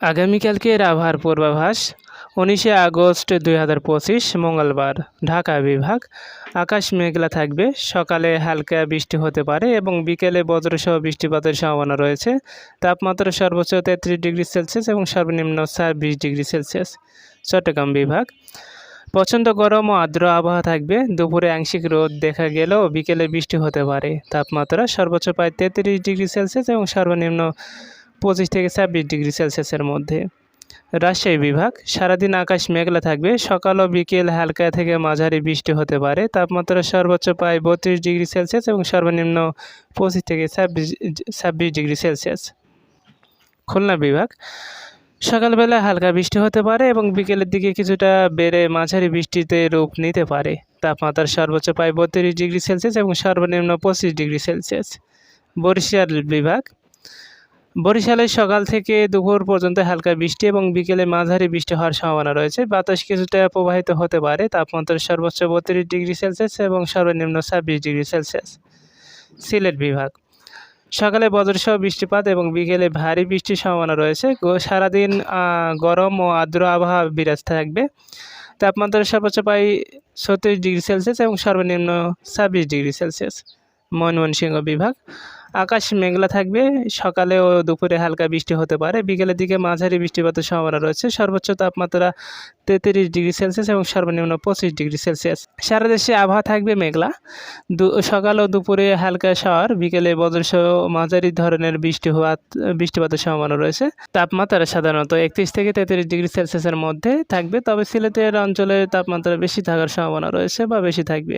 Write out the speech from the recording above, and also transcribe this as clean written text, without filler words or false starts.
আগামীকালকের আবহাওয়ার পূর্বাভাস 19 আগস্ট 2025 মঙ্গলবার। ঢাকা বিভাগ আকাশ মেঘলা থাকবে, সকালে হালকা বৃষ্টি হতে পারে এবং বিকেলে বজ্রসহ বৃষ্টিপাতের সম্ভাবনা রয়েছে। তাপমাত্রা সর্বোচ্চ 33 ডিগ্রি সেলসিয়াস এবং সর্বনিম্ন 26 ডিগ্রি সেলসিয়াস। চট্টগ্রাম বিভাগ প্রচণ্ড গরম ও আর্দ্র আবহাওয়া থাকবে, দুপুরে আংশিক রোদ দেখা গেলেও বিকেলে বৃষ্টি হতে পারে। তাপমাত্রা সর্বোচ্চ প্রায় 33 ডিগ্রি সেলসিয়াস এবং সর্বনিম্ন 25 থেকে 26 ডিগ্রি সেলসিয়াসের মধ্যে। রাজশাহী বিভাগ সারাদিন আকাশ মেঘলা থাকবে, সকাল ও বিকেল হালকা থেকে মাঝারি বৃষ্টি হতে পারে। তাপমাত্রা সর্বোচ্চ প্রায় 32 ডিগ্রি সেলসিয়াস এবং সর্বনিম্ন 25 থেকে 26 ডিগ্রি সেলসিয়াস। খুলনা বিভাগ সকালবেলা হালকা বৃষ্টি হতে পারে এবং বিকেলের দিকে কিছুটা বেড়ে মাঝারি বৃষ্টিতে রূপ নিতে পারে। তাপমাত্রা সর্বোচ্চ প্রায় 32 ডিগ্রি সেলসিয়াস এবং সর্বনিম্ন 25 ডিগ্রি সেলসিয়াস। বরিশাল বিভাগ বরিশালে সকাল থেকে দুপুর পর্যন্ত হালকা বৃষ্টি এবং বিকেলে মাঝারি বৃষ্টি হওয়ার সম্ভাবনা রয়েছে। বাতাস কিছুটা প্রবাহিত হতে পারে। তাপমাত্রা সর্বোচ্চ 32 ডিগ্রি সেলসিয়াস এবং সর্বনিম্ন 26 ডিগ্রি সেলসিয়াস। সিলেট বিভাগ সকালে বজ্রসহ বৃষ্টিপাত এবং বিকেলে ভারী বৃষ্টির সম্ভাবনা রয়েছে। সারাদিন গরম ও আর্দ্র আবহাওয়া বিরাজ থাকবে। তাপমাত্রা সর্বোচ্চ প্রায় 36 ডিগ্রি সেলসিয়াস এবং সর্বনিম্ন 26 ডিগ্রি সেলসিয়াস। ময়মনসিংহ বিভাগ আকাশ মেঘলা থাকবে, সকালে ও দুপুরে হালকা বৃষ্টি হতে পারে, বিকেলের দিকে মাঝারি বৃষ্টিপাতের সম্ভাবনা রয়েছে। সর্বোচ্চ তাপমাত্রা 33 ডিগ্রি সেলসিয়াস এবং সর্বনিম্ন 25 ডিগ্রি সেলসিয়াস। সারা দেশে আবহাওয়া থাকবে মেঘলা, সকাল ও দুপুরে হালকা শাওয়ার, বিকেলে বজ্রসহ মাঝারি ধরনের বৃষ্টিপাতের সম্ভাবনা রয়েছে। তাপমাত্রা সাধারণত 31 থেকে 33 ডিগ্রি সেলসিয়াসের মধ্যে থাকবে, তবে সিলেটের অঞ্চলে তাপমাত্রা বেশি থাকার সম্ভাবনা রয়েছে বা বেশি থাকবে।